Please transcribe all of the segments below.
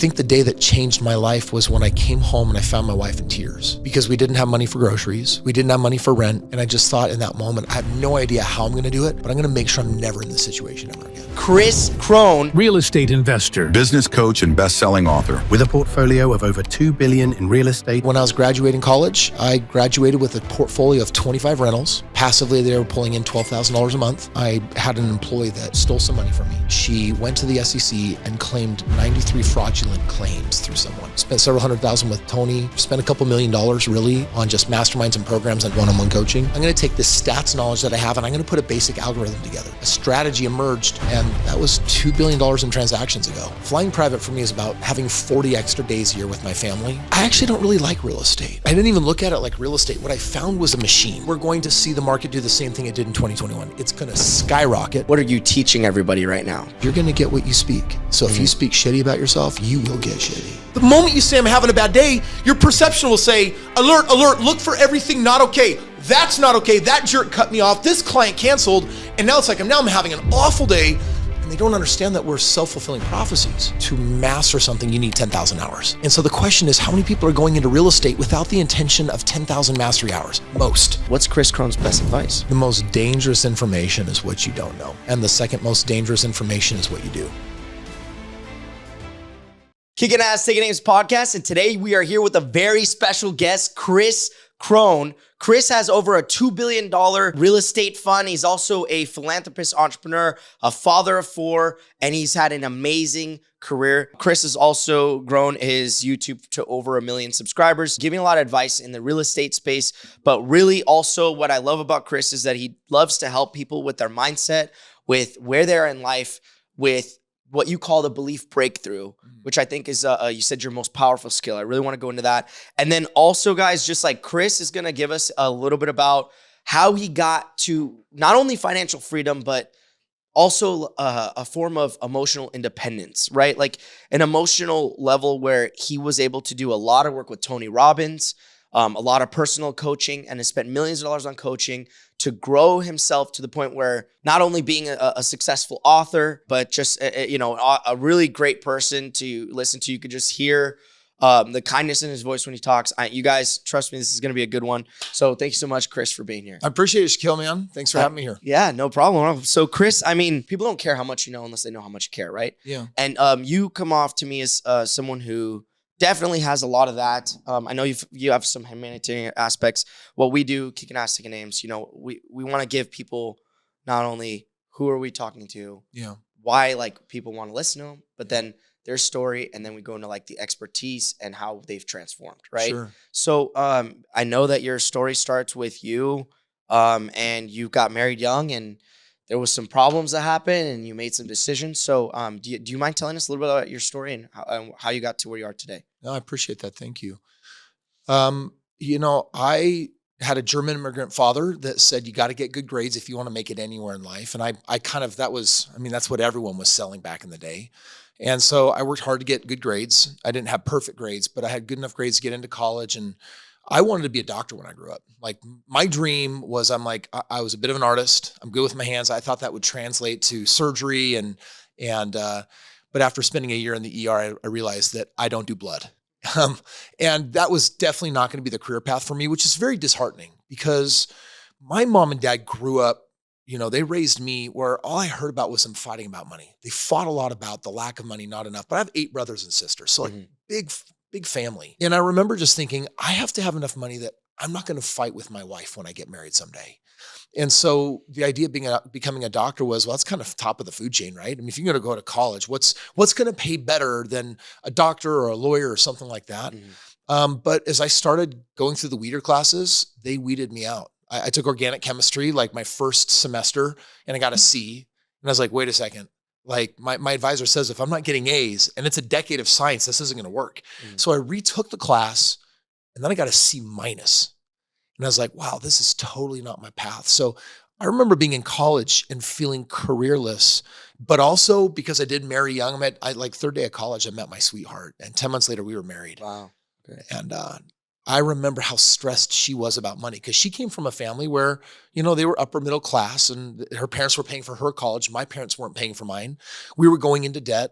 think the day that changed my life was when I came home and I found my wife in tears because we didn't have money for groceries. We didn't have money for rent. And I just thought in that moment, I have no idea how I'm going to do it, but I'm going to make sure I'm never in this situation ever again. Chris Crone, real estate investor, business coach, and best-selling author. With a portfolio of over $2 billion in real estate. When I was graduating college, I graduated with a portfolio of 25 rentals. Passively, they were pulling in $12,000 a month. I had an employee that stole some money from me. She went to the SEC and claimed 93 fraudulent claims through someone. Spent several $100,000 with Tony, spent a couple $1 million really on just masterminds and programs and one-on-one coaching. I'm going to take this stats knowledge that I have and I'm going to put a basic algorithm together. A strategy emerged, and that was $2 billion in transactions ago. Flying private for me is about having 40 extra days a year with my family. I actually don't really like real estate. I didn't even look at it like real estate. What I found was a machine. We're going to see the market do the same thing it did in 2021. It's going to skyrocket. what are you teaching everybody right now? You're going to get what you speak. So if you speak shitty about yourself, you will get shitty. The moment you say I'm having a bad day, your perception will say, alert, alert, look for everything not okay. That's not okay. That jerk cut me off. This client canceled. And now it's like, I'm having an awful day. And they don't understand that we're self-fulfilling prophecies. To master something, you need 10,000 hours. And so the question is, how many people are going into real estate without the intention of 10,000 mastery hours? Most. What's Chris Crone's best advice? The most dangerous information is what you don't know. And the second most dangerous information is what you do. Kicking Ass, Taking Names podcast. And today we are here with a very special guest, Chris Crone. Chris has over a $2 billion real estate fund. He's also a philanthropist, entrepreneur, a father of four, and he's had an amazing career. Chris has also grown his YouTube to over 1 million subscribers, giving a lot of advice in the real estate space. But really also what I love about Chris is that he loves to help people with their mindset, with where they're in life, with what you call the belief breakthrough, which I think is, you said your most powerful skill. I really want to go into that. And then also, guys, just like Chris is going to give us a little bit about how he got to not only financial freedom, but also a form of emotional independence, right? Like an emotional level where he was able to do a lot of work with Tony Robbins, a lot of personal coaching, and has spent millions of dollars on coaching to grow himself to the point where not only being a successful author, but just a really great person to listen to. You could just hear the kindness in his voice when he talks. You guys, trust me, this is going to be a good one. So thank you so much, Chris, for being here. I appreciate it, Shaquille, man. Thanks for having me here. Yeah, no problem. So Chris, I mean, people don't care how much you know unless they know how much you care, right? Yeah. And you come off to me as someone who definitely has a lot of that. I know you have some humanitarian aspects. What we do, Kicking Ass, Taking Names, we want to give people not only who are we talking to, why like people want to listen to them, but then their story, and then we go into like the expertise and how they've transformed, right? Sure. So I know that your story starts with you, and you got married young, and there was some problems that happened, and you made some decisions. So do you mind telling us a little bit about your story and how you got to where you are today? No, I appreciate that. Thank you. I had a German immigrant father that said, you got to get good grades if you want to make it anywhere in life. And that's what everyone was selling back in the day. And so I worked hard to get good grades. I didn't have perfect grades, but I had good enough grades to get into college. And I wanted to be a doctor when I grew up. Like my dream was, I was a bit of an artist. I'm good with my hands. I thought that would translate to surgery but after spending a year in the ER, I realized that I don't do blood. And that was definitely not going to be the career path for me, which is very disheartening because my mom and dad grew up, they raised me where all I heard about was them fighting about money. They fought a lot about the lack of money, not enough. But I have 8 brothers and sisters, so like big family. And I remember just thinking, I have to have enough money that I'm not going to fight with my wife when I get married someday. And so the idea of becoming a doctor was, well, that's kind of top of the food chain, right? I mean, if you're going to go to college, what's going to pay better than a doctor or a lawyer or something like that? But as I started going through the weeder classes, they weeded me out. I took organic chemistry, like my first semester, and I got a C. And I was like, wait a second. Like my advisor says, if I'm not getting A's and it's a decade of science, this isn't going to work. So I retook the class and then I got a C minus. And I was like, wow, this is totally not my path. So I remember being in college and feeling careerless, but also because I did marry young, third day of college, I met my sweetheart. And 10 months later, we were married. Wow. Okay. And I remember how stressed she was about money because she came from a family where, they were upper middle class and her parents were paying for her college. My parents weren't paying for mine. We were going into debt.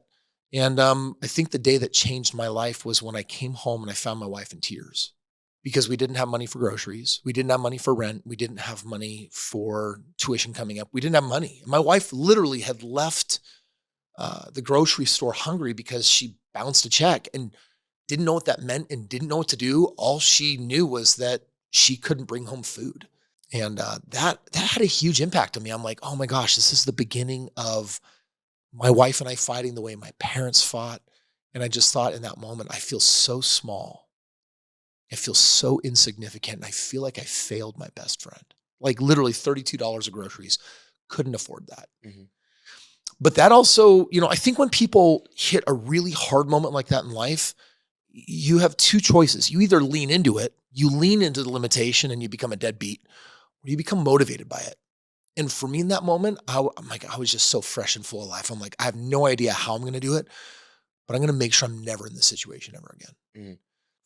And I think the day that changed my life was when I came home and I found my wife in tears because we didn't have money for groceries. We didn't have money for rent. We didn't have money for tuition coming up. We didn't have money. My wife literally had left the grocery store hungry because she bounced a check and didn't know what that meant and didn't know what to do. All she knew was that she couldn't bring home food. And that had a huge impact on me. I'm like, oh my gosh, this is the beginning of my wife and I fighting the way my parents fought. And I just thought in that moment, I feel so small. I feel so insignificant. And I feel like I failed my best friend. Like literally $32 of groceries. Couldn't afford that. Mm-hmm. But that also, I think when people hit a really hard moment like that in life, you have two choices. You either lean into it, you lean into the limitation and you become a deadbeat, or you become motivated by it. And for me in that moment, I was just so fresh and full of life. I'm like, I have no idea how I'm going to do it, but I'm going to make sure I'm never in this situation ever again. Mm-hmm.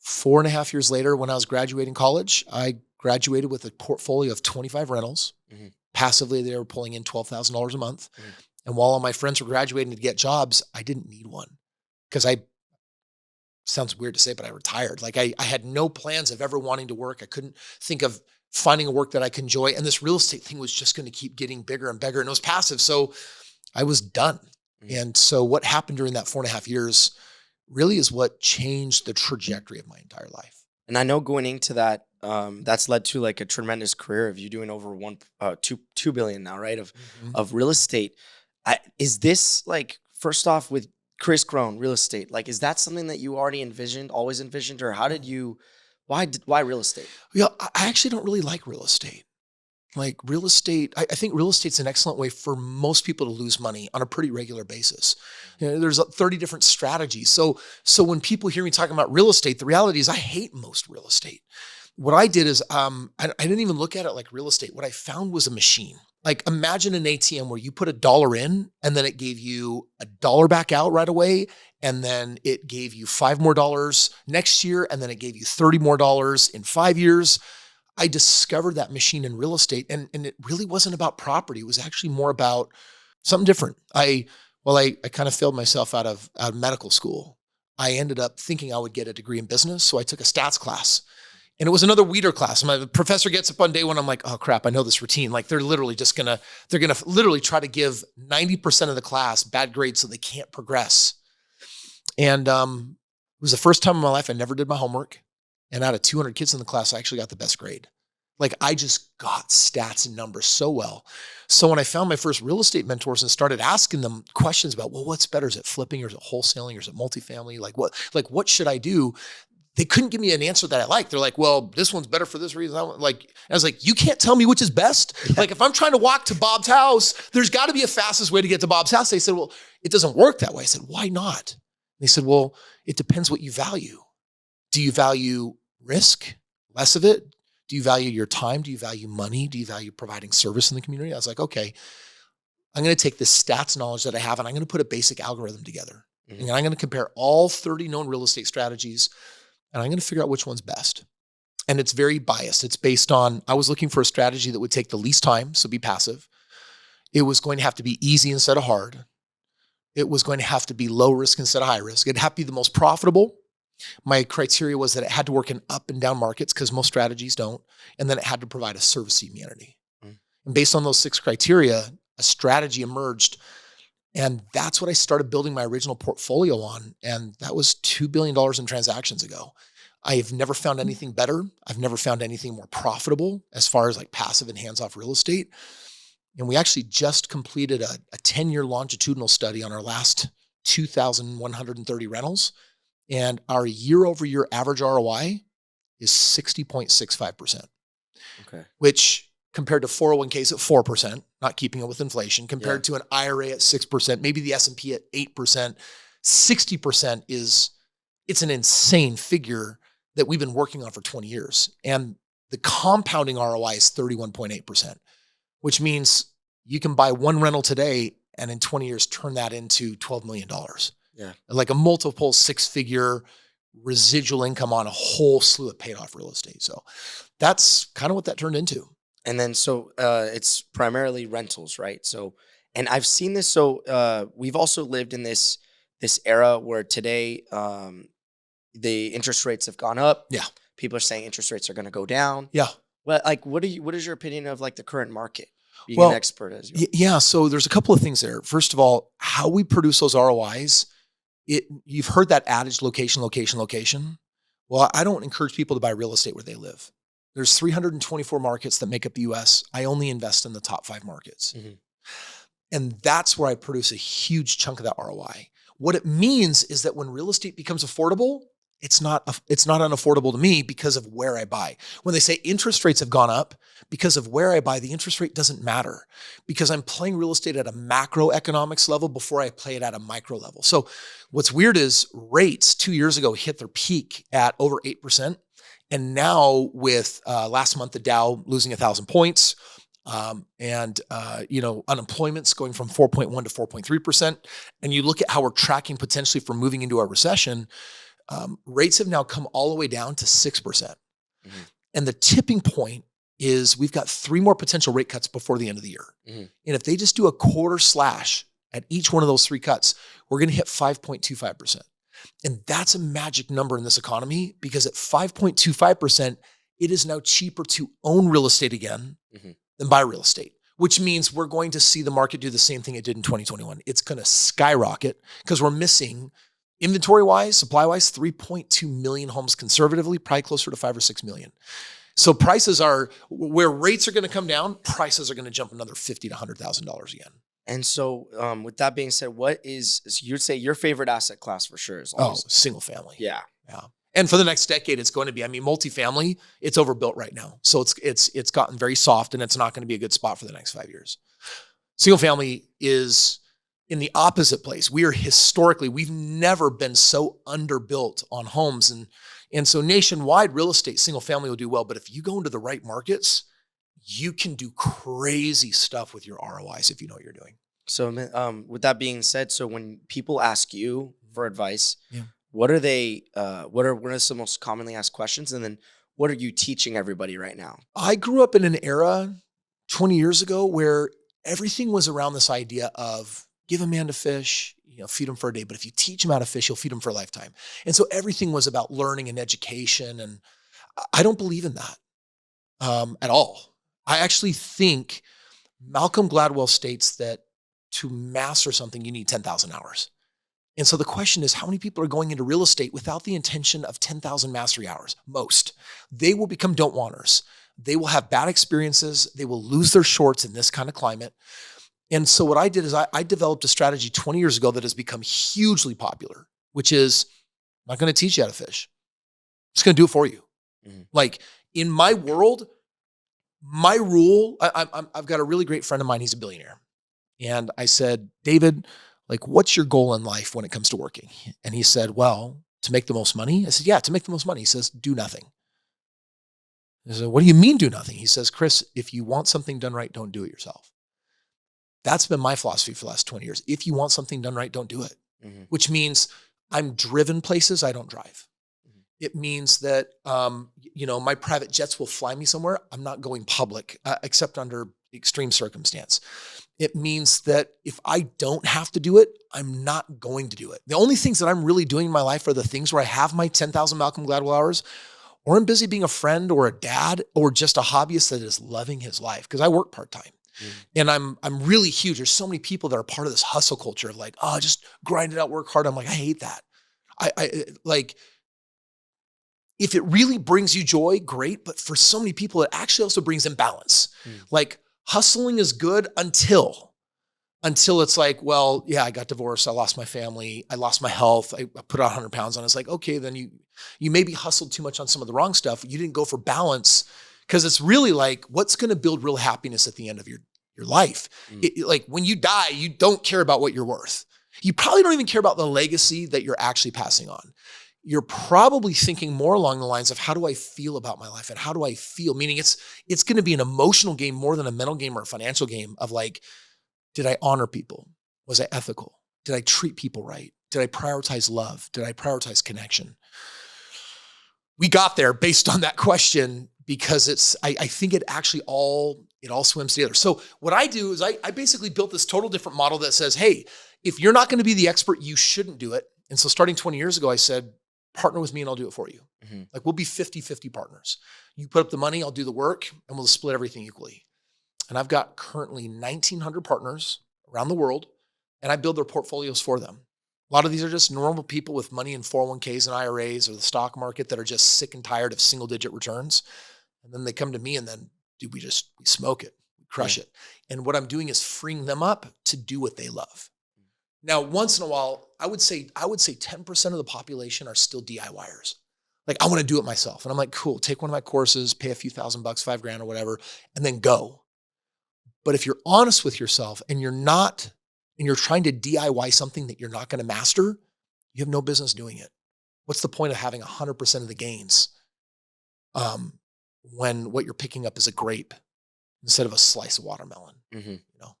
4.5 years later, when I was graduating college, I graduated with a portfolio of 25 rentals. Mm-hmm. Passively, they were pulling in $12,000 a month. Mm-hmm. And while all my friends were graduating to get jobs, I didn't need one because sounds weird to say, but I retired. Like I had no plans of ever wanting to work. I couldn't think of finding a work that I could enjoy. And this real estate thing was just going to keep getting bigger and bigger. And it was passive. So I was done. Mm-hmm. And so what happened during that 4.5 years really is what changed the trajectory of my entire life. And I know going into that, that's led to like a tremendous career of you doing over $2 billion now, right? Of real estate. Is this like, first off with Chris Crone, real estate, like, is that something that you already always envisioned, or how did you, why real estate? Yeah, I actually don't really like real estate. Like real estate, I think real estate's an excellent way for most people to lose money on a pretty regular basis. There's 30 different strategies. So when people hear me talking about real estate, the reality is I hate most real estate. What I did is I didn't even look at it like real estate. What I found was a machine. Like imagine an ATM where you put $1 in and then it gave you $1 back out right away. And then it gave you $5 more next year. And then it gave you $30 more in 5 years. I discovered that machine in real estate and it really wasn't about property. It was actually more about something different. I kind of failed myself out of medical school. I ended up thinking I would get a degree in business. So I took a stats class. And it was another weeder class. My professor gets up on day one. I'm like, oh crap, I know this routine. Like they're going to literally try to give 90% of the class bad grades so they can't progress. And it was the first time in my life I never did my homework. And out of 200 kids in the class, I actually got the best grade. Like I just got stats and numbers so well. So when I found my first real estate mentors and started asking them questions about, well, what's better? Is it flipping or is it wholesaling or is it multifamily? What should I do? They couldn't give me an answer that I liked. They're like, well, this one's better for this reason. I was like, you can't tell me which is best. Yeah. Like if I'm trying to walk to Bob's house, there's got to be a fastest way to get to Bob's house. They said, well, it doesn't work that way. I said, why not? And they said, well, it depends what you value. Do you value risk? Less of it? Do you value your time? Do you value money? Do you value providing service in the community? I was like, okay, I'm going to take this stats knowledge that I have and I'm going to put a basic algorithm together. Mm-hmm. And I'm going to compare all 30 known real estate strategies and I'm going to figure out which one's best. And it's very biased. It's based on, I was looking for a strategy that would take the least time, so be passive. It was going to have to be easy instead of hard. It was going to have to be low risk instead of high risk. It'd have to be the most profitable. My criteria was that it had to work in up and down markets because most strategies don't. And then it had to provide a service amenity. Mm. And based on those 6 criteria, a strategy emerged. And that's what I started building my original portfolio on. And that was $2 billion in transactions ago. I've never found anything better. I've never found anything more profitable as far as like passive and hands-off real estate. And we actually just completed a 10-year longitudinal study on our last 2,130 rentals. And our year-over-year average ROI is 60.65%. Okay. Which compared to 401ks at 4%, not keeping it with inflation, compared to an IRA at 6%, maybe the S&P at 8%, 60% it's an insane figure that we've been working on for 20 years. And the compounding ROI is 31.8%, which means you can buy one rental today and in 20 years turn that into $12 million. Yeah. Like a multiple 6-figure residual income on a whole slew of paid off real estate. So that's kind of what that turned into. And then, so it's primarily rentals, right? So, and I've seen this. So we've also lived in this this era where today the interest rates have gone up. Yeah. People are saying interest rates are going to go down. Yeah. Well, like, what is your opinion of like the current market? Being Well, an expert as you are. Yeah. So there's a couple of things there. First of all, how we produce those ROIs, you've heard that adage, location, location, location. Well, I don't encourage people to buy real estate where they live. There's 324 markets that make up the US. I only invest in the top 5 markets. Mhm. And that's where I produce a huge chunk of that ROI. What it means is that when real estate becomes affordable, it's not unaffordable to me because of where I buy. When they say interest rates have gone up, because of where I buy, the interest rate doesn't matter because I'm playing real estate at a macroeconomics level before I play it at a micro level. So what's weird is rates 2 years ago hit their peak at over 8%. And now with last month, the Dow losing 1,000 points, unemployment's going from 4.1 to 4.3%. And you look at how we're tracking potentially for moving into a recession, rates have now come all the way down to 6%. Mhm. And the tipping point is we've got 3 more potential rate cuts before the end of the year. Mhm. And if they just do a quarter slash at each one of those 3 cuts, we're going to hit 5.25%. And that's a magic number in this economy because at 5.25%, it is now cheaper to own real estate again Mhm. than buy real estate, which means we're going to see the market do the same thing it did in 2021. It's going to skyrocket because we're missing inventory-wise, supply-wise, 3.2 million homes conservatively, probably closer to 5 or 6 million. So prices are, where rates are going to come down, prices are going to jump another $50,000 to $100,000 again. And so, with that being said, what is, so you'd say your favorite asset class for sure is always, Single family. yeah. Yeah. And for the next decade, it's going to be, multifamily, it's overbuilt right now. So it's gotten very soft and it's not going to be a good spot for the next 5 years. Single family is in the opposite place. We've never been so underbuilt on homes. And so nationwide real estate, single family will do well. But if you go into the right markets, you can do crazy stuff with your ROIs if you know what you're doing. So, with that being said, so when people ask you for advice, Yeah. what are they, what are some most commonly asked questions? And then what are you teaching everybody right now? I grew up in an era 20 years ago where everything was around this idea of give a man to fish, feed him for a day. But if you teach him how to fish, you'll feed him for a lifetime. And so everything was about learning and education. And I don't believe in that at all. I actually think Malcolm Gladwell states that to master something, you need 10,000 hours. And so the question is, how many people are going into real estate without the intention of 10,000 mastery hours? Most. They will become don't wanters. They will have bad experiences. They will lose their shorts in this kind of climate. And so what I did is I developed a strategy 20 years ago that has become hugely popular, which is I'm not going to teach you how to fish. I'm just going to do it for you. Mm-hmm. Like in my world, my rule, I've got a really great friend of mine. He's a billionaire. And I said, David, like, what's your goal in life when it comes to working? And he said, well, to make the most money. I said, yeah, to make the most money. He says, do nothing. I said, what do you mean do nothing? He says, Chris, if you want something done right, don't do it yourself. That's been my philosophy for the last 20 years. If you want something done right, don't do it. Mm-hmm. Which means I'm driven places I don't drive. Mm-hmm. It means that, my private jets will fly me somewhere. I'm not going public, except under extreme circumstance. It means that if I don't have to do it, I'm not going to do it. The only things that I'm really doing in my life are the things where I have my 10,000 Malcolm Gladwell hours, or I'm busy being a friend or a dad or just a hobbyist that is loving his life because I work part-time. And I'm really huge. There's so many people that are part of this hustle culture of like, oh, just grind it out, work hard. I'm like, I hate that. I like, if it really brings you joy, great. But for so many people, it actually also brings imbalance. Like hustling is good until it's like, well, yeah, I got divorced. I lost my family. I lost my health. I put on 100 pounds on. It's like, okay, then you maybe hustled too much on some of the wrong stuff. You didn't go for balance. Because it's really like, what's going to build real happiness at the end of your life? Like when you die, you don't care about what you're worth. You probably don't even care about the legacy that you're actually passing on. You're probably thinking more along the lines of how do I feel about my life and how do I feel? Meaning it's going to be an emotional game more than a mental game or a financial game of like, did I honor people? Was I ethical? Did I treat people right? Did I prioritize love? Did I prioritize connection? We got there based on that question because I think it actually all it all swims together. So what I do is I basically built this total different model that says, hey, if you're not going to be the expert, you shouldn't do it. And so starting 20 years ago, I said, partner with me and I'll do it for you. Like we'll be 50-50 partners. You put up the money, I'll do the work, and we'll split everything equally. And I've got currently 1,900 partners around the world, and I build their portfolios for them. A lot of these are just normal people with money in 401ks and IRAs or the stock market that are just sick and tired of single-digit returns. And then they come to me and then, dude, we smoke it, we crush it. And what I'm doing is freeing them up to do what they love. Now, once in a while, I would say 10% of the population are still DIYers. Like, I want to do it myself. And I'm like, cool, take one of my courses, pay a few $1,000, $5,000 or whatever, and then go. But if you're honest with yourself and you're trying to DIY something that you're not going to master, you have no business doing it. What's the point of having 100% of the gains when what you're picking up is a grape instead of a slice of watermelon? You know?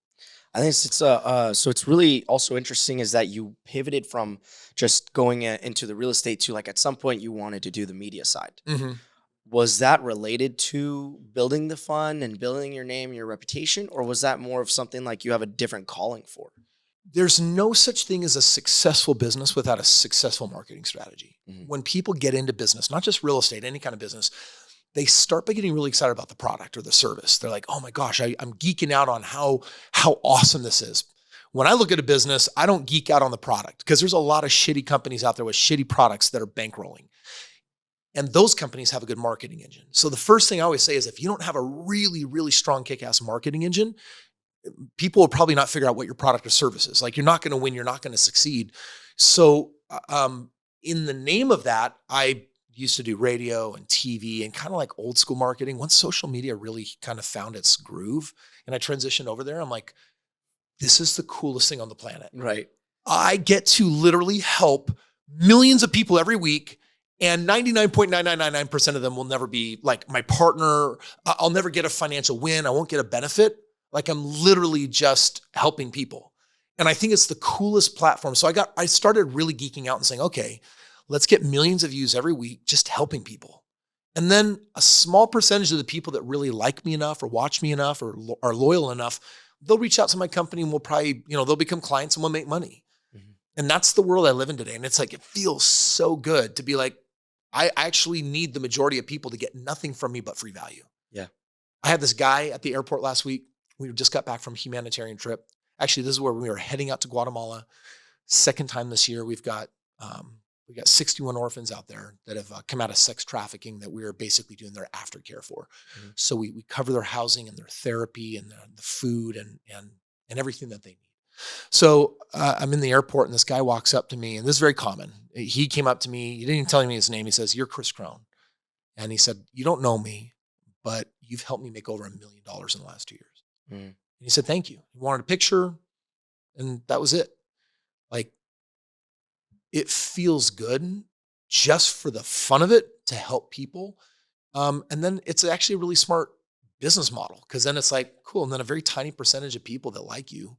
I think so it's really also interesting is that you pivoted from just going into the real estate to, like, at some point you wanted to do the media side. Was that related to building the fund and building your name, your reputation, or was that more of something like you have a different calling for? There's no such thing as a successful business without a successful marketing strategy. When people get into business, not just real estate, any kind of business, they start by getting really excited about the product or the service. They're like, oh my gosh, I'm geeking out on how awesome this is. When I look at a business, I don't geek out on the product because there's a lot of shitty companies out there with shitty products that are bankrolling. And those companies have a good marketing engine. So the first thing I always say is if you don't have a really, really strong kick-ass marketing engine, people will probably not figure out what your product or service is. Like, you're not going to win, you're not going to succeed. So in the name of that, I used to do radio and TV and kind of like old school marketing. Once social media really kind of found its groove and I transitioned over there, I'm like, this is the coolest thing on the planet. Right. I get to literally help millions of people every week, and 99.9999% of them will never be like my partner. I'll never get a financial win. I won't get a benefit. Like, I'm literally just helping people. And I think it's the coolest platform. So I started really geeking out and saying, okay, let's get millions of views every week, just helping people. And then a small percentage of the people that really like me enough or watch me enough or are loyal enough, they'll reach out to my company and we'll probably, they'll become clients and we'll make money. And that's the world I live in today. And it's like, it feels so good to be like, I actually need the majority of people to get nothing from me but free value. Yeah. I had this guy at the airport last week. We just got back from a humanitarian trip. Actually, this is where we were heading out to Guatemala. Second time this year. We got 61 orphans out there that have come out of sex trafficking that we are basically doing their aftercare for. So we cover their housing and their therapy and the food and everything that they need. So I'm in the airport and this guy walks up to me, and this is very common. He came up to me. He didn't even tell me his name. He says, "You're Chris Crone." And he said, "You don't know me, but you've helped me make over $1 million in the last 2 years." And he said, "Thank you." He wanted a picture, and that was it. Like, it feels good just for the fun of it to help people. And then it's actually a really smart business model, because then it's like, cool. And then a very tiny percentage of people that like you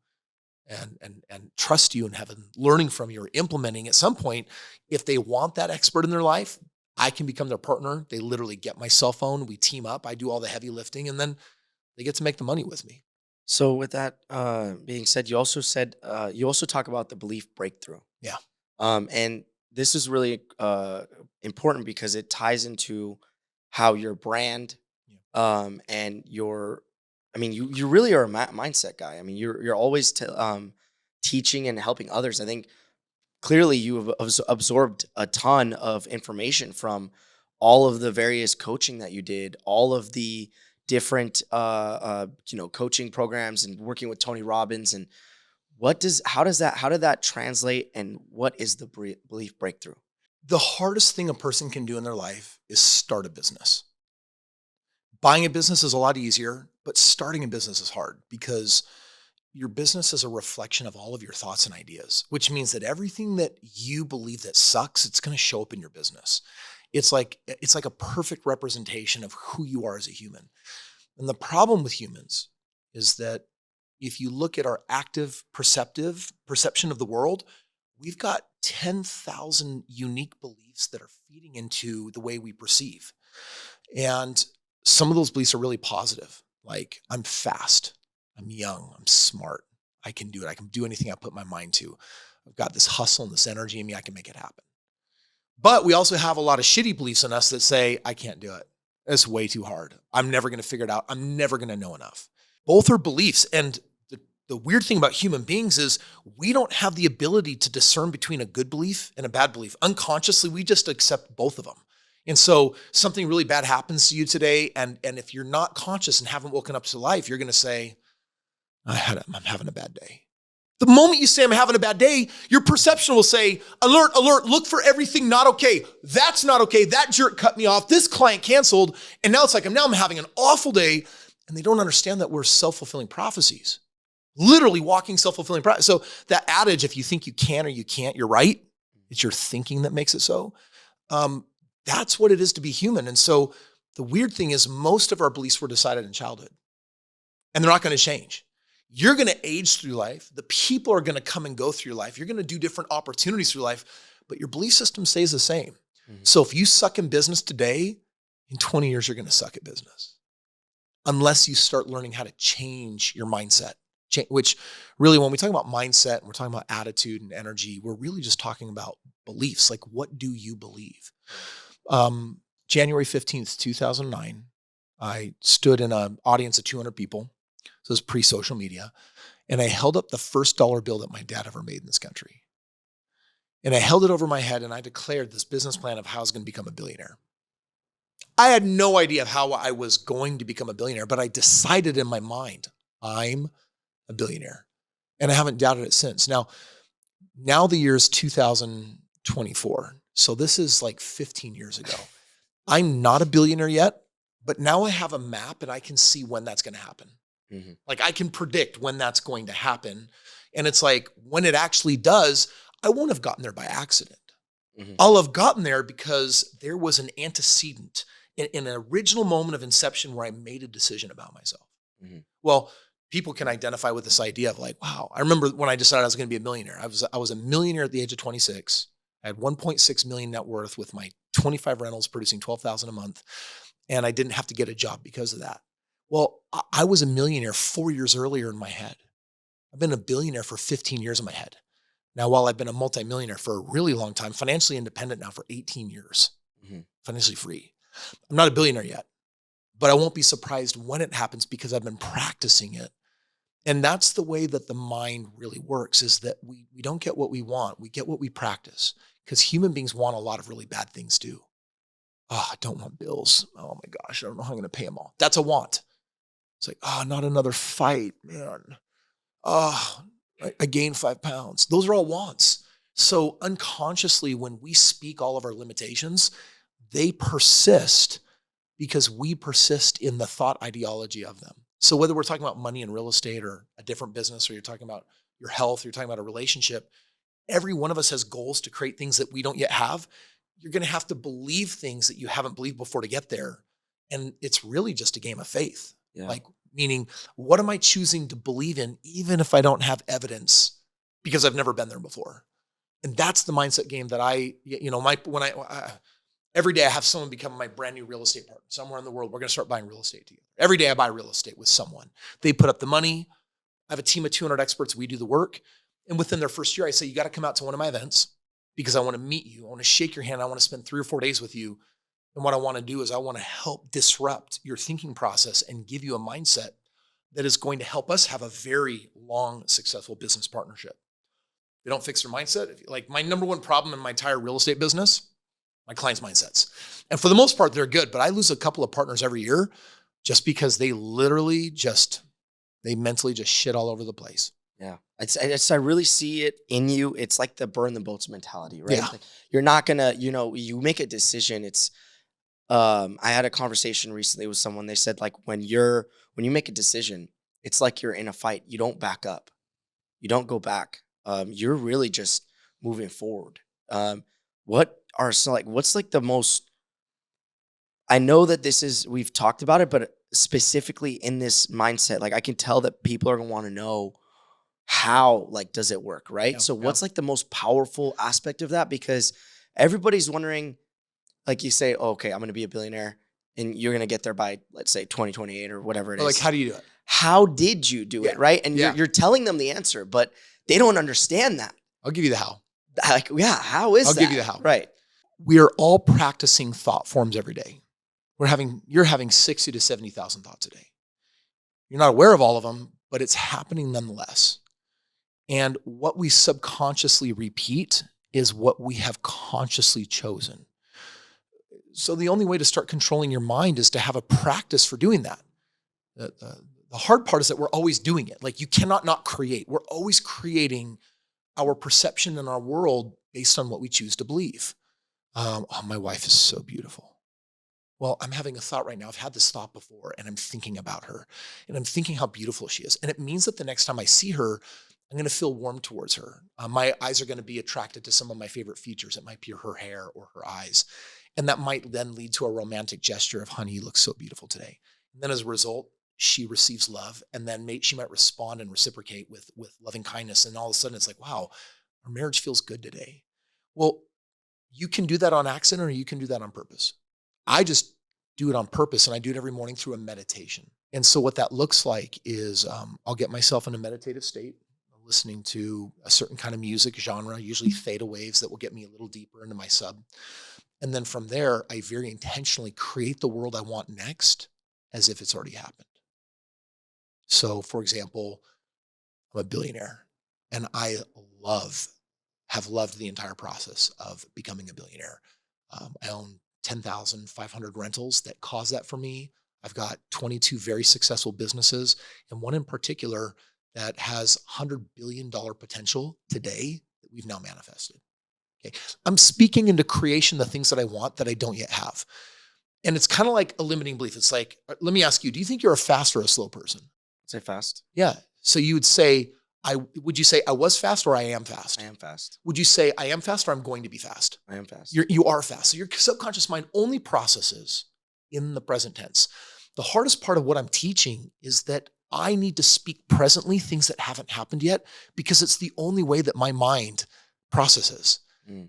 and trust you and have been learning from you or implementing at some point, if they want that expert in their life, I can become their partner. They literally get my cell phone. We team up. I do all the heavy lifting, and then they get to make the money with me. So with that being said, you also talk about the belief breakthrough. Yeah. And this is really important because it ties into how your brand and you really are a mindset guy. I mean, you're always teaching and helping others. I think clearly you have absorbed a ton of information from all of the various coaching that you did, all of the different coaching programs and working with Tony Robbins. And how did that translate, and what is the belief breakthrough? The hardest thing a person can do in their life is start a business. Buying a business is a lot easier, but starting a business is hard because your business is a reflection of all of your thoughts and ideas, which means that everything that you believe that sucks, it's going to show up in your business. It's like a perfect representation of who you are as a human. And the problem with humans is that if you look at our active perception of the world, we've got 10,000 unique beliefs that are feeding into the way we perceive. And some of those beliefs are really positive. Like, I'm fast, I'm young, I'm smart, I can do it. I can do anything I put my mind to. I've got this hustle and this energy in me. I can make it happen. But we also have a lot of shitty beliefs in us that say, I can't do it. It's way too hard. I'm never going to figure it out. I'm never going to know enough. Both are beliefs. And the weird thing about human beings is we don't have the ability to discern between a good belief and a bad belief. Unconsciously, we just accept both of them. And so something really bad happens to you today. And if you're not conscious and haven't woken up to life, you're going to say, I'm having a bad day. The moment you say I'm having a bad day, your perception will say, alert, alert, look for everything not okay. That's not okay. That jerk cut me off. This client canceled. And now it's like, I'm having an awful day. And they don't understand that we're self-fulfilling prophecies, literally walking self-fulfilling prophecies. So that adage, if you think you can or you can't, you're right. It's your thinking that makes it so. That's what it is to be human. And so the weird thing is most of our beliefs were decided in childhood and they're not going to change. You're going to age through life. The people are going to come and go through your life. You're going to do different opportunities through life, but your belief system stays the same. Mm-hmm. So if you suck in business today, in 20 years, you're going to suck at business. Unless you start learning how to change your mindset, which really, when we talk about mindset and we're talking about attitude and energy, we're really just talking about beliefs. Like, what do you believe? January 15th, 2009, I stood in an audience of 200 people. So it was pre-social media. And I held up the first dollar bill that my dad ever made in this country. And I held it over my head and I declared this business plan of how I was going to become a billionaire. I had no idea of how I was going to become a billionaire, but I decided in my mind, I'm a billionaire. And I haven't doubted it since. Now the year is 2024. So this is like 15 years ago. I'm not a billionaire yet, but now I have a map and I can see when that's going to happen. Mm-hmm. Like, I can predict when that's going to happen. And it's like, when it actually does, I won't have gotten there by accident. Mm-hmm. I'll have gotten there because there was an antecedent, in an original moment of inception where I made a decision about myself. Mm-hmm. Well, people can identify with this idea of like, wow, I remember when I decided I was going to be a millionaire. I was a millionaire at the age of 26. I had 1.6 million net worth with my 25 rentals producing 12,000 a month. And I didn't have to get a job because of that. Well, I was a millionaire 4 years earlier in my head. I've been a billionaire for 15 years in my head. Now, while I've been a multimillionaire for a really long time, financially independent now for 18 years, financially free. I'm not a billionaire yet, but I won't be surprised when it happens because I've been practicing it. And that's the way that the mind really works, is that we don't get what we want. We get what we practice, because human beings want a lot of really bad things too. Oh, I don't want bills. Oh my gosh, I don't know how I'm going to pay them all. That's a want. It's like, oh, not another fight, man. Oh, I gained 5 pounds. Those are all wants. So unconsciously, when we speak all of our limitations, they persist because we persist in the thought ideology of them. So whether we're talking about money and real estate or a different business, or you're talking about your health, or you're talking about a relationship, every one of us has goals to create things that we don't yet have. You're going to have to believe things that you haven't believed before to get there. And it's really just a game of faith. Yeah. Like, meaning, what am I choosing to believe in, even if I don't have evidence, because I've never been there before? And that's the mindset game that every day I have someone become my brand new real estate partner. Somewhere in the world, we're going to start buying real estate together. Every day I buy real estate with someone. They put up the money. I have a team of 200 experts. We do the work. And within their first year, I say, you got to come out to one of my events because I want to meet you. I want to shake your hand. I want to spend 3 or 4 days with you. And what I want to do is I want to help disrupt your thinking process and give you a mindset that is going to help us have a very long, successful business partnership. They don't fix their mindset. Like, my number one problem in my entire real estate business, my clients' mindsets. And for the most part, they're good, but I lose a couple of partners every year just because they literally they mentally just shit all over the place. Yeah. I really see it in you. It's like the burn the boats mentality, right? Yeah. Like, you're not gonna, you make a decision. It's, I had a conversation recently with someone. They said, like, when you make a decision, it's like you're in a fight. You don't back up. You don't go back. You're really just moving forward. What's like the most, I know that we've talked about it, but specifically in this mindset, like, I can tell that people are going to want to know how, like, does it work? Right. Yeah, so what's like the most powerful aspect of that? Because everybody's wondering, like, you say, oh, okay, I'm going to be a billionaire. and you're going to get there by, let's say, 2028 or whatever it Or is. like, how do you do it? How did you do Yeah. it, right? And Yeah. you're telling them the answer, but they don't understand that. I'll give you the how. Like, yeah, how is I'll that? give you the how. Right. We are all practicing thought forms every day. You're having 60 to 70,000 thoughts a day. You're not aware of all of them, but it's happening nonetheless. And what we subconsciously repeat is what we have consciously chosen. So the only way to start controlling your mind is to have a practice for doing that. The hard part is that we're always doing it. Like, you cannot not create. We're always creating our perception in our world based on what we choose to believe. Oh, my wife is so beautiful. Well, I'm having a thought right now. I've had this thought before, and I'm thinking about her, and I'm thinking how beautiful she is. And it means that the next time I see her, I'm going to feel warm towards her. My eyes are going to be attracted to some of my favorite features. It might be her hair or her eyes. And that might then lead to a romantic gesture of, honey, you look so beautiful today. And then as a result, she receives love, and then she might respond and reciprocate with loving kindness. And all of a sudden it's like, wow, our marriage feels good today. Well, you can do that on accident, or you can do that on purpose. I just do it on purpose, and I do it every morning through a meditation. And so what that looks like is I'll get myself in a meditative state, listening to a certain kind of music genre, usually theta waves that will get me a little deeper into my sub. And then from there, I very intentionally create the world I want next as if it's already happened. So for example, I'm a billionaire, and I have loved the entire process of becoming a billionaire. I own 10,500 rentals that cause that for me. I've got 22 very successful businesses, and one in particular that has $100 billion potential today that we've now manifested. Okay. I'm speaking into creation the things that I want that I don't yet have. And it's kind of like a limiting belief. It's like, let me ask you, do you think you're a fast or a slow person? Say fast. Yeah. So you would say, would you say I was fast or I am fast? I am fast. Would you say I am fast or I'm going to be fast? I am fast. You are fast. So your subconscious mind only processes in the present tense. The hardest part of what I'm teaching is that I need to speak presently things that haven't happened yet, because it's the only way that my mind processes.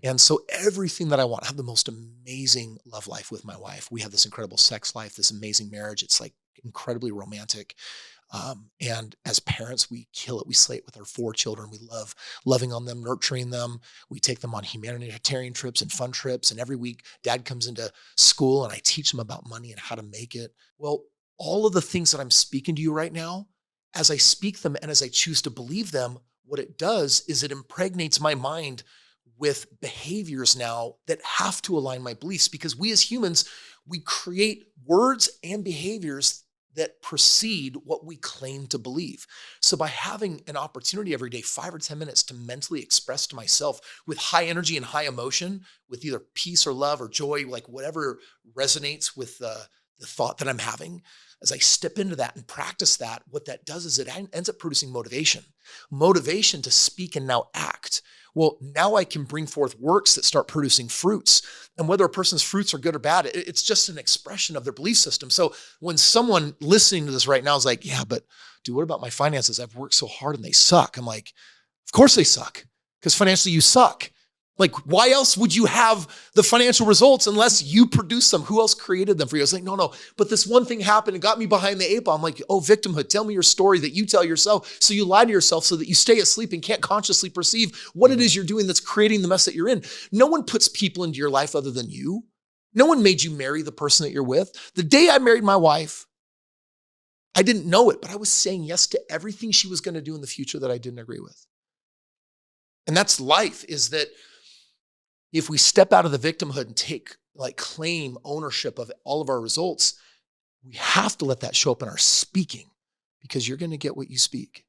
And so everything that I want, I have the most amazing love life with my wife. We have this incredible sex life, this amazing marriage. It's like incredibly romantic. And as parents, we kill it. We slay it with our 4 children. We love loving on them, nurturing them. We take them on humanitarian trips and fun trips. And every week, Dad comes into school and I teach them about money and how to make it. Well, all of the things that I'm speaking to you right now, as I speak them and as I choose to believe them, what it does is it impregnates my mind with behaviors now that have to align my beliefs, because we as humans, we create words and behaviors that precede what we claim to believe. So by having an opportunity every day, 5 or 10 minutes, to mentally express to myself with high energy and high emotion, with either peace or love or joy, like whatever resonates with the thought that I'm having, as I step into that and practice that, what that does is it ends up producing motivation to speak and now act. Well, now I can bring forth works that start producing fruits. And whether a person's fruits are good or bad, it's just an expression of their belief system. So when someone listening to this right now is like, yeah, but dude, what about my finances? I've worked so hard and they suck. I'm like, of course they suck, because financially you suck. Like, why else would you have the financial results unless you produce them? Who else created them for you? I was like, no, but this one thing happened and got me behind the 8 ball. I'm like, oh, victimhood. Tell me your story that you tell yourself. So you lie to yourself so that you stay asleep and can't consciously perceive what it is you're doing that's creating the mess that you're in. No one puts people into your life other than you. No one made you marry the person that you're with. The day I married my wife, I didn't know it, but I was saying yes to everything she was going to do in the future that I didn't agree with. And that's life, is that if we step out of the victimhood and claim ownership of all of our results, we have to let that show up in our speaking, because you're going to get what you speak.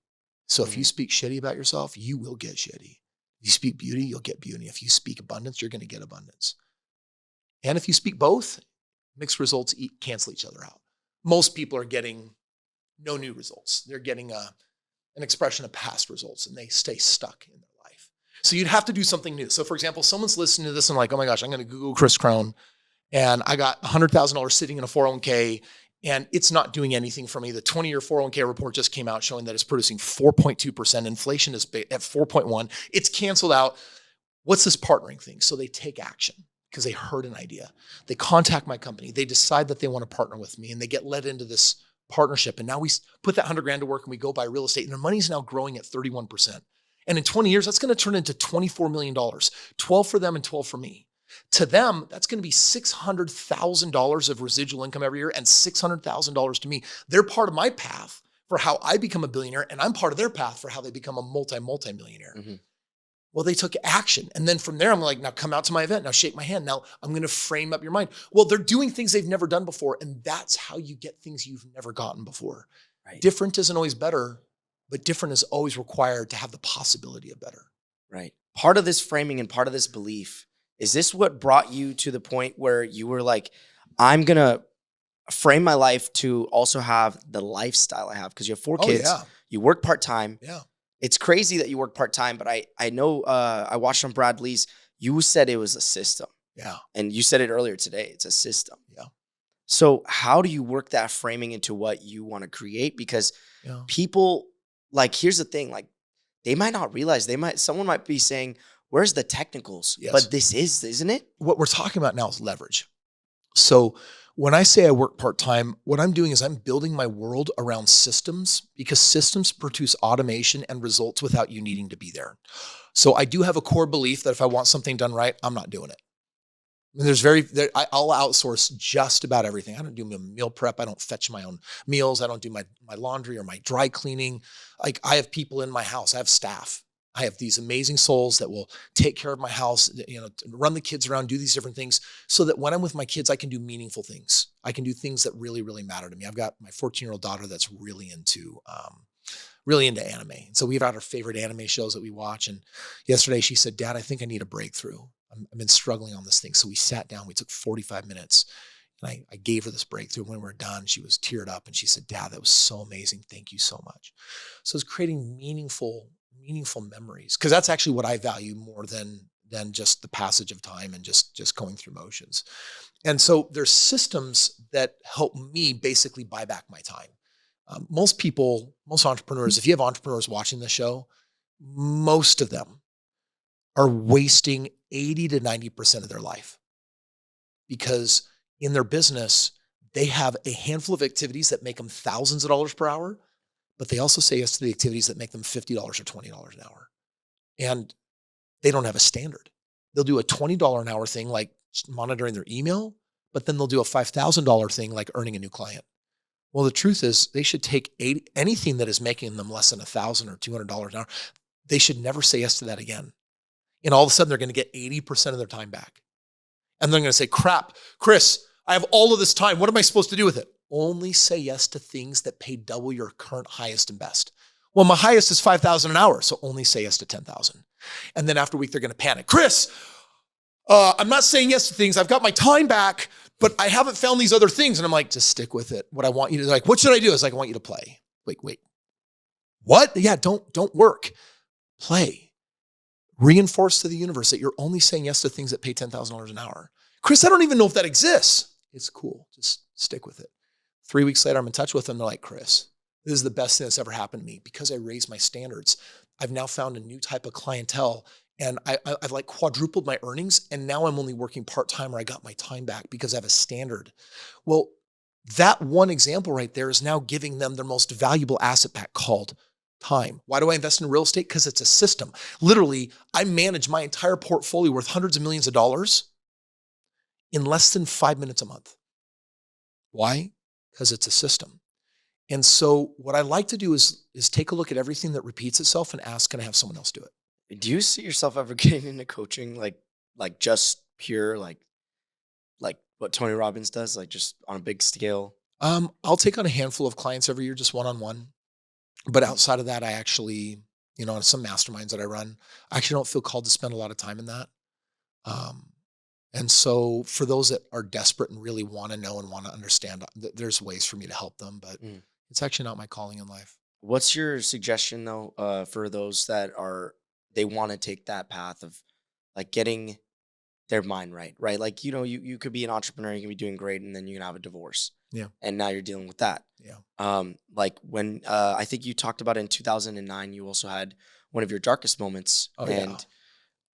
So if you speak shitty about yourself, you will get shitty. If you speak beauty, you'll get beauty. If you speak abundance, you're going to get abundance. And if you speak both, mixed results cancel each other out. Most people are getting no new results. They're getting an expression of past results, and they stay stuck in their life. So you'd have to do something new. So for example, someone's listening to this and like, oh my gosh, I'm going to Google Chris Crone, and I got $100,000 sitting in a 401k and it's not doing anything for me. The 20-year 401k report just came out showing that it's producing 4.2%. Inflation is at 4.1. It's canceled out. What's this partnering thing? So they take action. because they heard an idea. They contact my company. They decide that they want to partner with me and they get led into this partnership. And now we put that 100 grand to work and we go buy real estate and their money's now growing at 31%. And in 20 years, that's going to turn into $24 million, 12 for them and 12 for me. To them, that's going to be $600,000 of residual income every year and $600,000 to me. They're part of my path for how I become a billionaire, and I'm part of their path for how they become a multi-millionaire. Mm-hmm. Well, they took action. And then from there, I'm like, now come out to my event. Now shake my hand. Now I'm going to frame up your mind. Well, they're doing things they've never done before. And that's how you get things you've never gotten before. Right. Different isn't always better, but different is always required to have the possibility of better. Right. Part of this framing and part of this belief, is this what brought you to the point where you were like, I'm going to frame my life to also have the lifestyle I have? Because you have 4 kids. Yeah. You work part-time. Yeah. It's crazy that you work part-time, but I know I watched on Brad Lee's, you said it was a system. Yeah. And you said it earlier today. It's a system. Yeah. So how do you work that framing into what you want to create? Because people, like, here's the thing, like, they might not realize, someone might be saying, where's the technicals? Yes. But this is, isn't it? What we're talking about now is leverage. So when I say I work part-time, what I'm doing is I'm building my world around systems, because systems produce automation and results without you needing to be there. So I do have a core belief that if I want something done right, I'm not doing it. And I'll outsource just about everything. I don't do meal prep. I don't fetch my own meals. I don't do my laundry or my dry cleaning. Like, I have people in my house. I have staff. I have these amazing souls that will take care of my house, run the kids around, do these different things so that when I'm with my kids, I can do meaningful things. I can do things that really, really matter to me. I've got my 14-year-old daughter that's really into anime. And so we've got our favorite anime shows that we watch. And yesterday she said, Dad, I think I need a breakthrough. I've been struggling on this thing. So we sat down, we took 45 minutes and I gave her this breakthrough. When we were done, she was teared up and she said, Dad, that was so amazing. Thank you so much. So it's creating meaningful memories, because that's actually what I value more than just the passage of time and just going through motions. And so there's systems that help me basically buy back my time. Most entrepreneurs, if you have entrepreneurs watching the show, most of them are wasting 80 to 90% of their life, because in their business, they have a handful of activities that make them thousands of dollars per hour, but they also say yes to the activities that make them $50 or $20 an hour. And they don't have a standard. They'll do a $20 an hour thing like monitoring their email, but then they'll do a $5,000 thing like earning a new client. Well, the truth is they should take anything that is making them less than $1,000 or $200 an hour. They should never say yes to that again. And all of a sudden they're going to get 80% of their time back. And they're going to say, crap, Chris, I have all of this time. What am I supposed to do with it? Only say yes to things that pay double your current highest and best. Well, my highest is $5,000 an hour, so only say yes to $10,000. And then after a week, they're going to panic. Chris, I'm not saying yes to things. I've got my time back, but I haven't found these other things. And I'm like, just stick with it. What I want you to like, what should I do? It's like, I want you to play. Wait. What? Yeah, don't work. Play. Reinforce to the universe that you're only saying yes to things that pay $10,000 an hour. Chris, I don't even know if that exists. It's cool. Just stick with it. 3 weeks later, I'm in touch with them. They're like, Chris, this is the best thing that's ever happened to me because I raised my standards. I've now found a new type of clientele and I've like quadrupled my earnings. And now I'm only working part-time, or I got my time back because I have a standard. Well, that one example right there is now giving them their most valuable asset back, called time. Why do I invest in real estate? Because it's a system. Literally, I manage my entire portfolio worth hundreds of millions of dollars in less than 5 minutes a month. Why? Because it's a system. And so what I like to do is take a look at everything that repeats itself and ask, can I have someone else do it? Do you see yourself ever getting into coaching, like just pure, like what Tony Robbins does, like just on a big scale? I'll take on a handful of clients every year, just one-on-one. But outside of that, I actually, on some masterminds that I run, I actually don't feel called to spend a lot of time in that. And so for those that are desperate and really want to know and want to understand, there's ways for me to help them, but it's actually not my calling in life. What's your suggestion though, for those that they want to take that path of like getting their mind right? Like, you could be an entrepreneur, you can be doing great, and then you can have a divorce. Yeah. And now you're dealing with that. Yeah. Like when, I think you talked about in 2009, you also had one of your darkest moments. Oh, and yeah.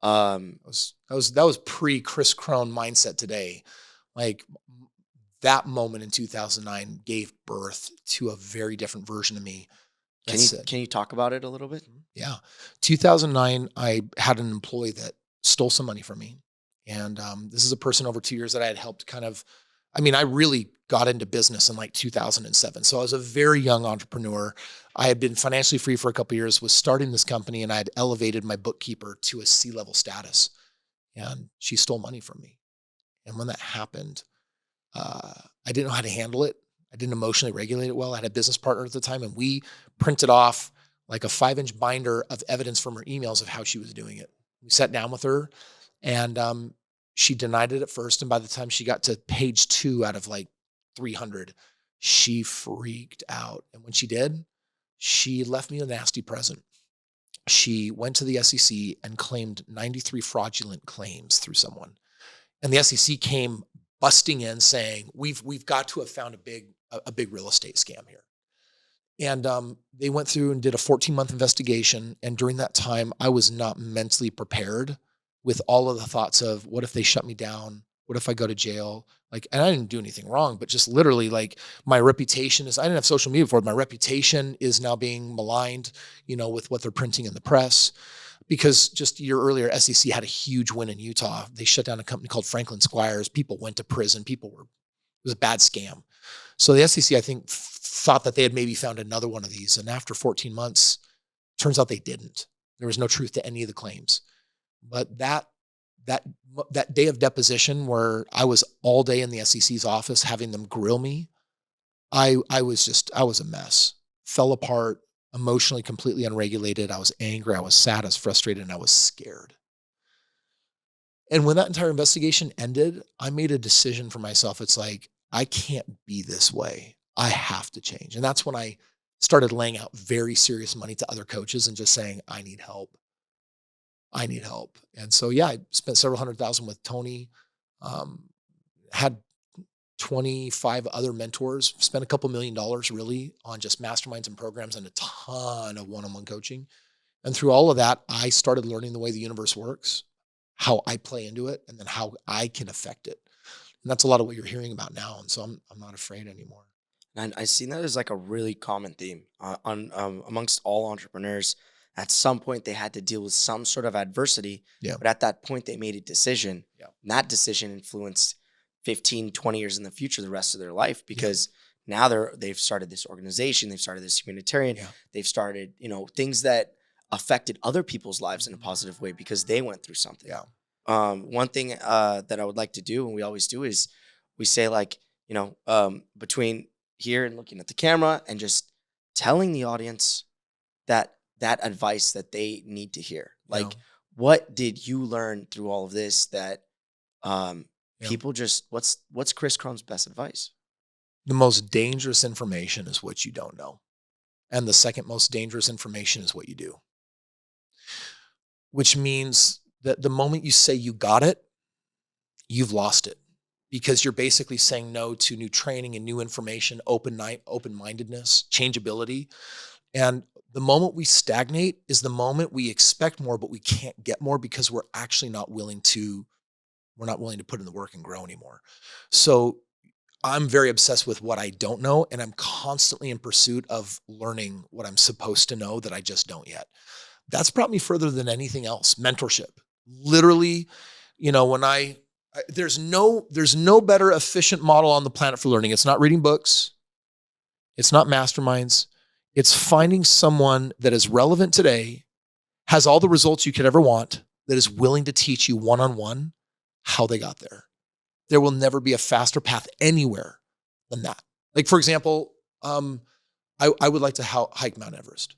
That was pre Chris Crone mindset today. Like that moment in 2009 gave birth to a very different version of me. Can you talk about it a little bit? Yeah. 2009, I had an employee that stole some money from me. And this is a person over 2 years that I had helped I really got into business in like 2007. So I was a very young entrepreneur. I had been financially free for a couple of years, was starting this company, and I had elevated my bookkeeper to a C-level status. And she stole money from me. And when that happened, I didn't know how to handle it. I didn't emotionally regulate it well. I had a business partner at the time, and we printed off like a 5-inch binder of evidence from her emails of how she was doing it. We sat down with her, and she denied it at first. And by the time she got to page 2 out of like 300, she freaked out. And when she did, she left me a nasty present. She went to the SEC and claimed 93 fraudulent claims through someone. And the SEC came busting in saying, we've got to have found a big real estate scam here. And they went through and did a 14-month investigation. And during that time, I was not mentally prepared with all of the thoughts of, what if they shut me down? What if I go to jail? And I didn't do anything wrong, but just literally my reputation I didn't have social media before. My reputation is now being maligned, with what they're printing in the press. Because just a year earlier, SEC had a huge win in Utah. They shut down a company called Franklin Squires. People went to prison. It was a bad scam. So the SEC, I think, thought that they had maybe found another one of these. And after 14 months, turns out they didn't. There was no truth to any of the claims. But that day of deposition where I was all day in the SEC's office having them grill me, I was a mess. Fell apart, emotionally completely unregulated. I was angry, I was sad, I was frustrated, and I was scared. And when that entire investigation ended, I made a decision for myself. It's like, I can't be this way. I have to change. And that's when I started laying out very serious money to other coaches and just saying, I need help. And so, I spent several $100,000 with Tony, had 25 other mentors, spent a couple $1 million really on just masterminds and programs and a ton of one-on-one coaching. And through all of that, I started learning the way the universe works, how I play into it, and then how I can affect it. And that's a lot of what you're hearing about now. And so I'm not afraid anymore. And I've seen that as like a really common theme amongst all entrepreneurs. At some point, they had to deal with some sort of adversity. Yeah. But at that point, they made a decision. Yeah. And that decision influenced 15, 20 years in the future, the rest of their life, because now they've started this organization. They've started this humanitarian. Yeah. They've started, things that affected other people's lives in a positive way because they went through something. Yeah. One thing that I would like to do, and we always do, is we say between here and looking at the camera and just telling the audience that advice that they need to hear. What did you learn through all of this that people just, what's Chris Crone's best advice? The most dangerous information is what you don't know. And the second most dangerous information is what you do. Which means that the moment you say you got it, you've lost it. Because you're basically saying no to new training and new information, open-mindedness, changeability. And the moment we stagnate is the moment we expect more, but we can't get more because we're actually not willing to put in the work and grow anymore. So I'm very obsessed with what I don't know, and I'm constantly in pursuit of learning what I'm supposed to know that I just don't yet. That's brought me further than anything else. Mentorship. Literally, when there's no better efficient model on the planet for learning. It's not reading books. It's not masterminds. It's finding someone that is relevant today, has all the results you could ever want, that is willing to teach you one-on-one how they got there. There will never be a faster path anywhere than that. Like, for example, I would like to hike Mount Everest.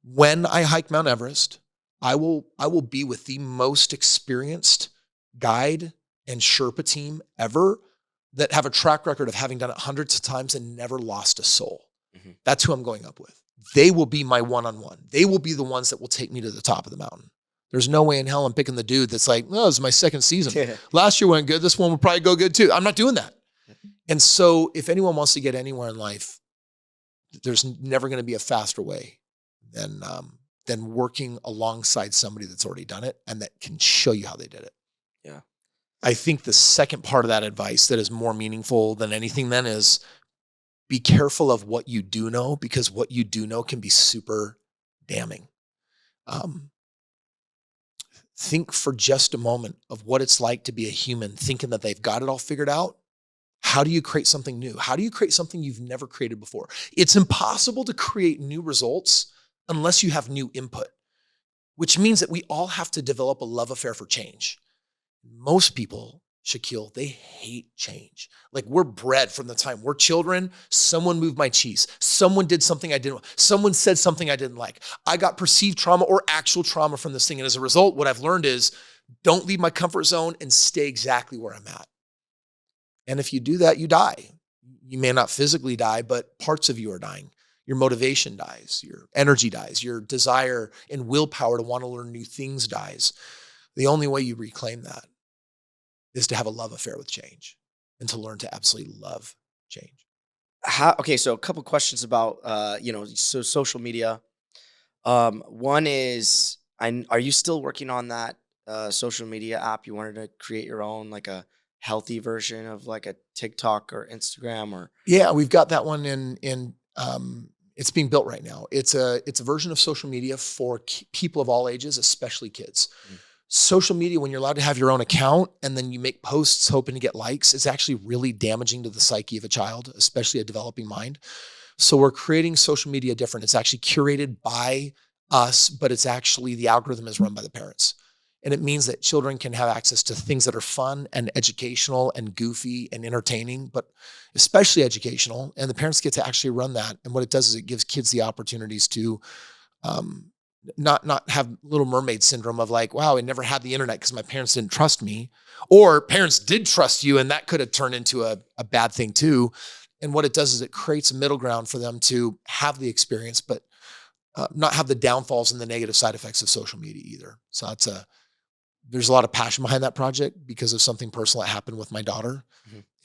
When I hike Mount Everest, I will be with the most experienced guide and Sherpa team ever that have a track record of having done it hundreds of times and never lost a soul. Mm-hmm. That's who I'm going up with. They will be my one-on-one. They will be the ones that will take me to the top of the mountain. There's no way in hell I'm picking the dude that's like, this is my second season. Yeah. Last year went good. This one will probably go good too. I'm not doing that. And so if anyone wants to get anywhere in life, there's never going to be a faster way than than working alongside somebody that's already done it and that can show you how they did it. Yeah. I think the second part of that advice that is more meaningful than anything then is be careful of what you do know, because what you do know can be super damning. Think for just a moment of what it's like to be a human thinking that they've got it all figured out. How do you create something new? How do you create something you've never created before? It's impossible to create new results unless you have new input, which means that we all have to develop a love affair for change. Most people, Shaquille, they hate change. Like, we're bred from the time we're children. Someone moved my cheese. Someone did something I didn't want. Someone said something I didn't like. I got perceived trauma or actual trauma from this thing. And as a result, what I've learned is don't leave my comfort zone and stay exactly where I'm at. And if you do that, you die. You may not physically die, but parts of you are dying. Your motivation dies. Your energy dies. Your desire and willpower to want to learn new things dies. The only way you reclaim that is to have a love affair with change and to learn to absolutely love change. Okay, so a couple questions about so social media. One is, are you still working on that social media app? You wanted to create your own, like a healthy version of like a TikTok or Instagram or? Yeah, we've got that one in it's being built right now. It's a version of social media for people of all ages, especially kids. Social media, when you're allowed to have your own account and then you make posts hoping to get likes, is actually really damaging to the psyche of a child, especially a developing mind. So we're creating social media different. It's actually curated by us, but it's actually, the algorithm is run by the parents. And it means that children can have access to things that are fun and educational and goofy and entertaining, but especially educational. And the parents get to actually run that. And what it does is it gives kids the opportunities to not have Little Mermaid syndrome of like, wow, I never had the internet because my parents didn't trust me, or parents did trust you and that could have turned into a bad thing too. And what it does is it creates a middle ground for them to have the experience, but not have the downfalls and the negative side effects of social media either. So there's a lot of passion behind that project because of something personal that happened with my daughter,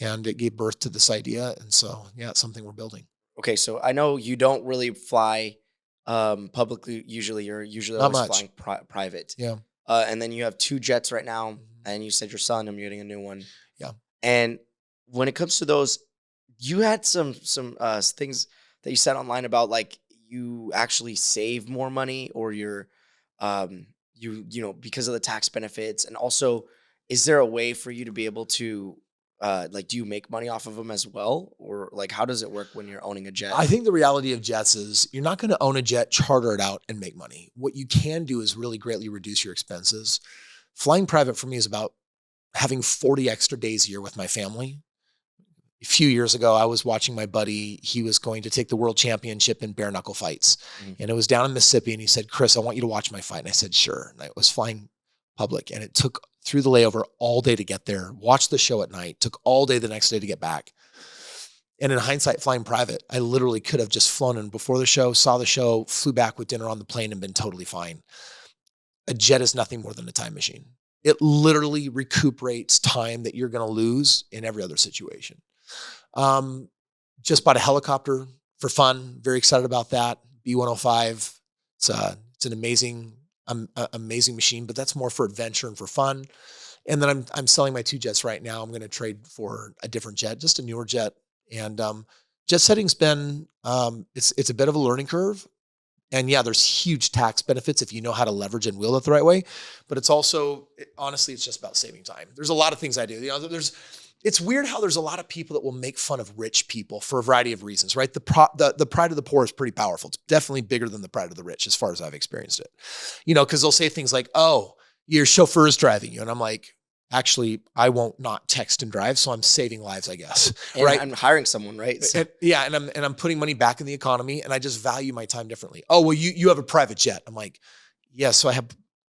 and it gave birth to this idea. And so, yeah, it's something we're building. Okay, so I know you don't really fly publicly. You're usually Not always much. flying private. Yeah. And then you have 2 jets right now, and you said your son, I'm getting a new one. Yeah. And when it comes to those, you had some things that you said online about like you actually save more money, or you're because of the tax benefits. And also, is there a way for you to be able to do you make money off of them as well? Or like, how does it work when you're owning a jet? I think the reality of jets is you're not going to own a jet, charter it out, and make money. What you can do is really greatly reduce your expenses. Flying private for me is about having 40 extra days a year with my family. A few years ago, I was watching my buddy. He was going to take the world championship in bare knuckle fights. And it was down in Mississippi. And he said, Chris, I want you to watch my fight. And I said, sure. And I was flying public. And it took through the layover all day to get there, watch the show at night, took all day the next day to get back. And in hindsight, flying private, I literally could have just flown in before the show, saw the show, flew back with dinner on the plane and been totally fine. A jet is nothing more than a time machine. It literally recuperates time that you're going to lose in every other situation. Just bought a helicopter for fun. Very excited about that. B-105. It's an amazing machine, but that's more for adventure and for fun. And then I'm selling my 2 jets right now. I'm going to trade for a different jet, just a newer jet. And jet setting's been it's a bit of a learning curve. And yeah, there's huge tax benefits if you know how to leverage and wield it the right way. But it's also, honestly, it's just about saving time. There's a lot of things I do. It's weird how there's a lot of people that will make fun of rich people for a variety of reasons, right? The pride of the poor is pretty powerful. It's definitely bigger than the pride of the rich as far as I've experienced it. Because they'll say things like, oh, your chauffeur is driving you. And I'm like, actually, I won't not text and drive. So I'm saving lives, I guess. And right. I'm hiring someone, right? So. And I'm putting money back in the economy, and I just value my time differently. Oh, well, you have a private jet. I'm like, yeah, so I have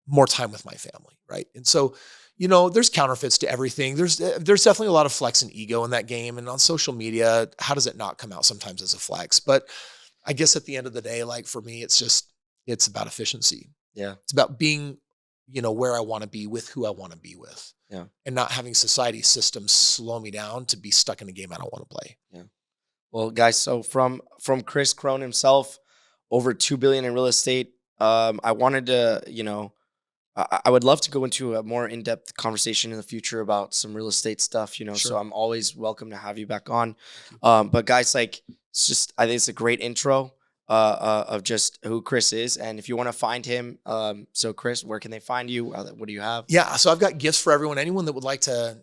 more time with my family. Right. And so, there's counterfeits to everything. There's definitely a lot of flex and ego in that game. And on social media, how does it not come out sometimes as a flex? But I guess at the end of the day, like for me, it's about efficiency. Yeah. It's about being, where I want to be with who I want to be with. Yeah. And not having society systems slow me down to be stuck in a game I don't want to play. Yeah. Well, guys, so from Chris Crone himself, over $2 billion in real estate, I wanted to, I would love to go into a more in-depth conversation in the future about some real estate stuff, so Sure. I'm always welcome to have you back on. But guys, like, I think it's a great intro of just who Chris is. And if you want to find him, so Chris, where can they find you? What do you have? Yeah. So I've got gifts for everyone. Anyone that would like to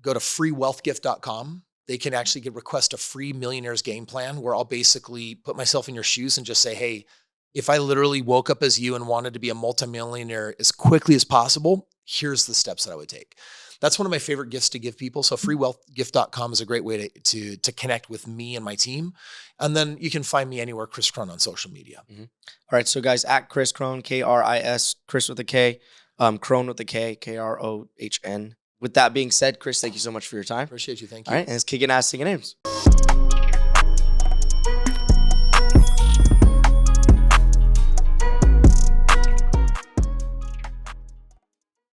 go to freewealthgift.com. They can actually request a free millionaire's game plan where I'll basically put myself in your shoes and just say, hey, if I literally woke up as you and wanted to be a multimillionaire as quickly as possible, here's the steps that I would take. That's one of my favorite gifts to give people. So freewealthgift.com is a great way to connect with me and my team. And then you can find me anywhere, Chris Krohn, on social media. All right. So guys, at Chris Krohn, Kris, Chris with a K, Krohn with a K, Krohn. With that being said, Chris, thank you so much for your time. Appreciate you. Thank you. All right. And it's kicking ass, singing names.